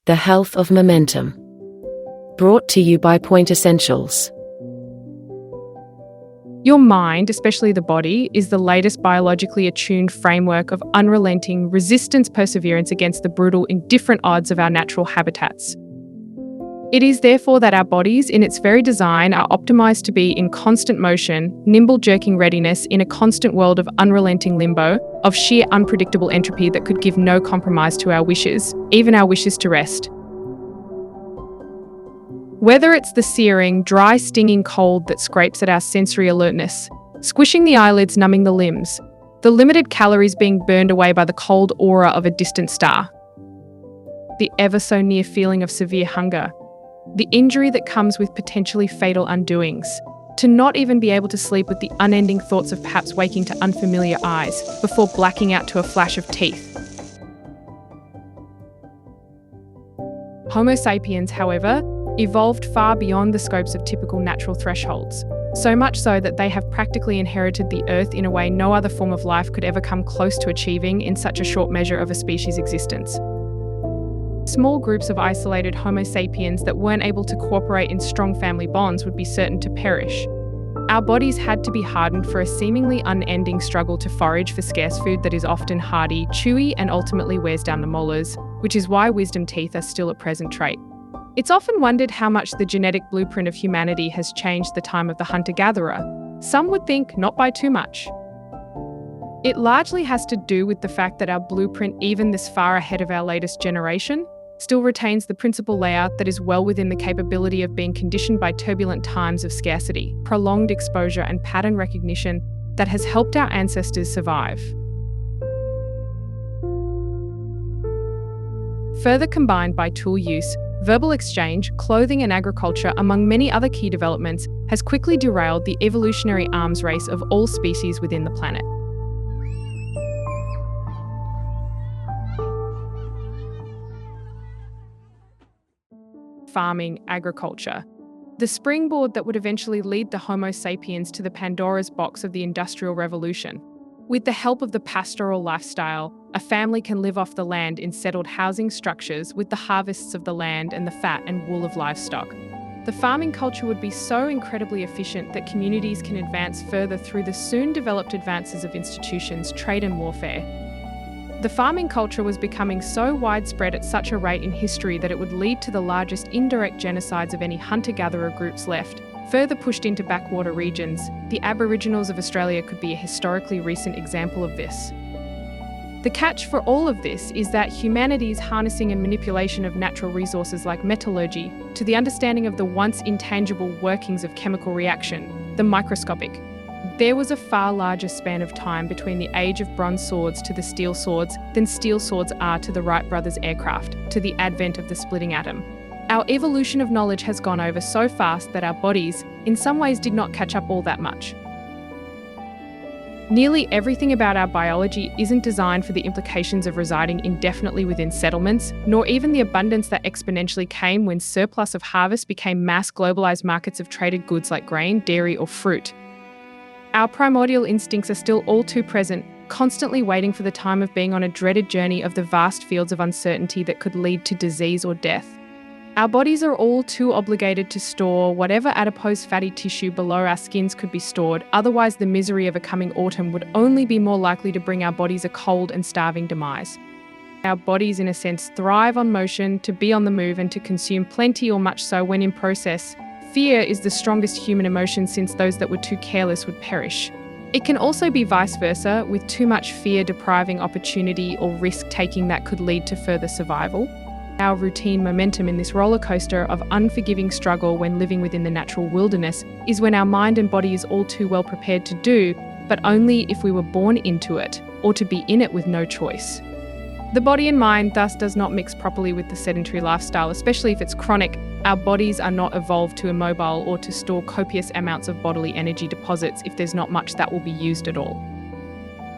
The Health of Momentum. Brought to you by Point Essentials. Your mind, especially the body, is the latest biologically attuned framework of unrelenting resistance perseverance against the brutal, indifferent odds of our natural habitats. It is therefore that our bodies, in its very design, are optimized to be in constant motion, nimble jerking readiness in a constant world of unrelenting limbo, of sheer unpredictable entropy that could give no compromise to our wishes, even our wishes to rest. Whether it's the searing, dry, stinging cold that scrapes at our sensory alertness, squishing the eyelids, numbing the limbs, the limited calories being burned away by the cold aura of a distant star, the ever so near feeling of severe hunger, the injury that comes with potentially fatal undoings, to not even be able to sleep with the unending thoughts of perhaps waking to unfamiliar eyes before blacking out to a flash of teeth. Homo sapiens, however, evolved far beyond the scopes of typical natural thresholds, so much so that they have practically inherited the Earth in a way no other form of life could ever come close to achieving in such a short measure of a species' existence. Small groups of isolated Homo sapiens that weren't able to cooperate in strong family bonds would be certain to perish. Our bodies had to be hardened for a seemingly unending struggle to forage for scarce food that is often hardy, chewy, and ultimately wears down the molars, which is why wisdom teeth are still a present trait. It's often wondered how much the genetic blueprint of humanity has changed the time of the hunter-gatherer. Some would think not by too much. It largely has to do with the fact that our blueprint, even this far ahead of our latest generation, still retains the principal layout that is well within the capability of being conditioned by turbulent times of scarcity, prolonged exposure, and pattern recognition that has helped our ancestors survive. Further combined by tool use, verbal exchange, clothing, and agriculture, among many other key developments, has quickly derailed the evolutionary arms race of all species within the planet. Farming, agriculture. The springboard that would eventually lead the Homo sapiens to the Pandora's box of the Industrial Revolution. With the help of the pastoral lifestyle, a family can live off the land in settled housing structures with the harvests of the land and the fat and wool of livestock. The farming culture would be so incredibly efficient that communities can advance further through the soon-developed advances of institutions, trade and warfare. The farming culture was becoming so widespread at such a rate in history that it would lead to the largest indirect genocides of any hunter-gatherer groups left. Further pushed into backwater regions, the Aboriginals of Australia could be a historically recent example of this. The catch for all of this is that humanity's harnessing and manipulation of natural resources like metallurgy to the understanding of the once intangible workings of chemical reaction, the microscopic. There was a far larger span of time between the age of bronze swords to the steel swords than steel swords are to the Wright brothers' aircraft, to the advent of the splitting atom. Our evolution of knowledge has gone over so fast that our bodies, in some ways, did not catch up all that much. Nearly everything about our biology isn't designed for the implications of residing indefinitely within settlements, nor even the abundance that exponentially came when surplus of harvest became mass globalized markets of traded goods like grain, dairy, or fruit. Our primordial instincts are still all too present, constantly waiting for the time of being on a dreaded journey of the vast fields of uncertainty that could lead to disease or death. Our bodies are all too obligated to store whatever adipose fatty tissue below our skins could be stored, otherwise the misery of a coming autumn would only be more likely to bring our bodies a cold and starving demise. Our bodies, in a sense, thrive on motion, to be on the move and to consume plenty or much so when in process. Fear is the strongest human emotion, since those that were too careless would perish. It can also be vice versa, with too much fear depriving opportunity or risk-taking that could lead to further survival. Our routine momentum in this roller coaster of unforgiving struggle when living within the natural wilderness is when our mind and body is all too well prepared to do, but only if we were born into it, or to be in it with no choice. The body and mind thus does not mix properly with the sedentary lifestyle, especially if it's chronic. Our bodies are not evolved to immobile or to store copious amounts of bodily energy deposits if there's not much that will be used at all.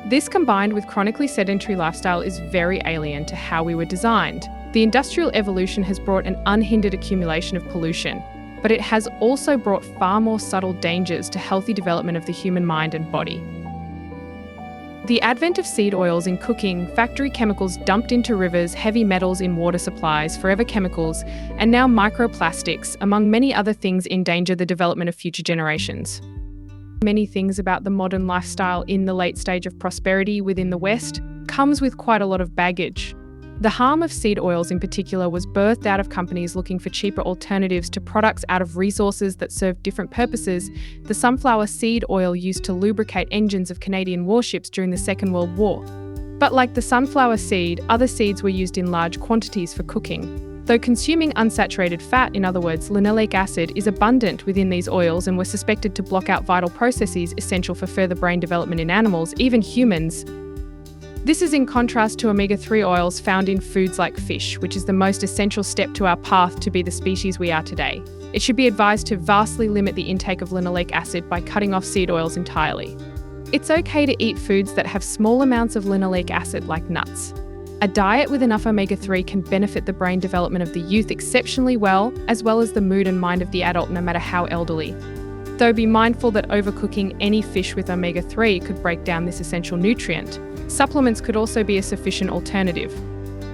This, combined with chronically sedentary lifestyle, is very alien to how we were designed. The industrial evolution has brought an unhindered accumulation of pollution, but it has also brought far more subtle dangers to healthy development of the human mind and body. The advent of seed oils in cooking, factory chemicals dumped into rivers, heavy metals in water supplies, forever chemicals, and now microplastics, among many other things, endanger the development of future generations. Many things about the modern lifestyle in the late stage of prosperity within the West comes with quite a lot of baggage. The harm of seed oils in particular was birthed out of companies looking for cheaper alternatives to products out of resources that served different purposes. The sunflower seed oil used to lubricate engines of Canadian warships during the Second World War. But like the sunflower seed, other seeds were used in large quantities for cooking. Though consuming unsaturated fat, in other words, linoleic acid, is abundant within these oils and were suspected to block out vital processes essential for further brain development in animals, even humans. This is in contrast to omega-3 oils found in foods like fish, which is the most essential step to our path to be the species we are today. It should be advised to vastly limit the intake of linoleic acid by cutting off seed oils entirely. It's okay to eat foods that have small amounts of linoleic acid like nuts. A diet with enough omega-3 can benefit the brain development of the youth exceptionally well as the mood and mind of the adult, no matter how elderly. Though be mindful that overcooking any fish with omega-3 could break down this essential nutrient. Supplements could also be a sufficient alternative.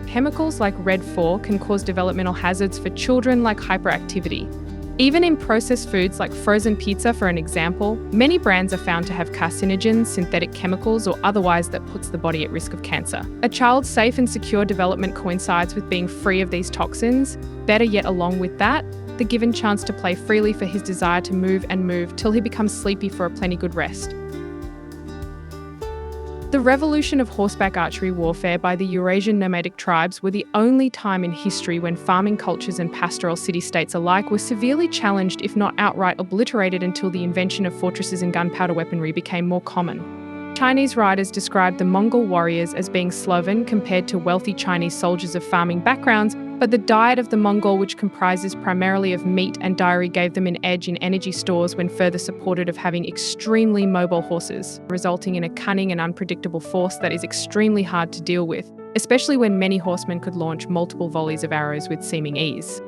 Chemicals like Red-4 can cause developmental hazards for children like hyperactivity. Even in processed foods like frozen pizza, for an example, many brands are found to have carcinogens, synthetic chemicals, or otherwise that puts the body at risk of cancer. A child's safe and secure development coincides with being free of these toxins. Better yet, along with that, the given chance to play freely for his desire to move till he becomes sleepy for a plenty good rest. The revolution of horseback archery warfare by the Eurasian nomadic tribes were the only time in history when farming cultures and pastoral city-states alike were severely challenged, if not outright obliterated, until the invention of fortresses and gunpowder weaponry became more common. Chinese writers described the Mongol warriors as being sloven compared to wealthy Chinese soldiers of farming backgrounds, but the diet of the Mongol, which comprises primarily of meat and dairy, gave them an edge in energy stores when further supported of having extremely mobile horses, resulting in a cunning and unpredictable force that is extremely hard to deal with, especially when many horsemen could launch multiple volleys of arrows with seeming ease.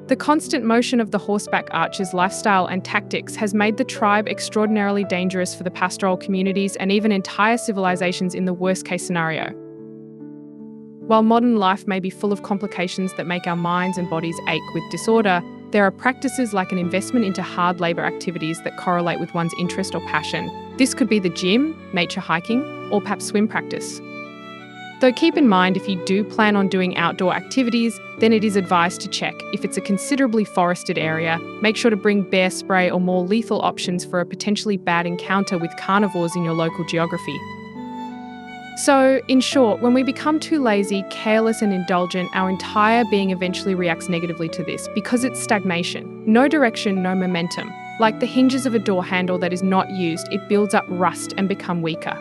The constant motion of the horseback archer's lifestyle and tactics has made the tribe extraordinarily dangerous for the pastoral communities and even entire civilizations in the worst-case scenario. While modern life may be full of complications that make our minds and bodies ache with disorder, there are practices like an investment into hard labour activities that correlate with one's interest or passion. This could be the gym, nature hiking, or perhaps swim practice. Though keep in mind, if you do plan on doing outdoor activities, then it is advised to check. If it's a considerably forested area, make sure to bring bear spray or more lethal options for a potentially bad encounter with carnivores in your local geography. So, in short, when we become too lazy, careless and indulgent, our entire being eventually reacts negatively to this because it's stagnation. No direction, no momentum. Like the hinges of a door handle that is not used, it builds up rust and becomes weaker.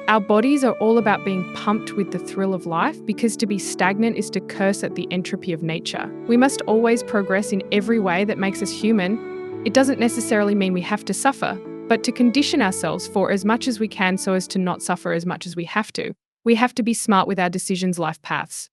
Our bodies are all about being pumped with the thrill of life because to be stagnant is to curse at the entropy of nature. We must always progress in every way that makes us human. It doesn't necessarily mean we have to suffer, but to condition ourselves for as much as we can so as to not suffer as much as we have to. We have to be smart with our decisions, life paths.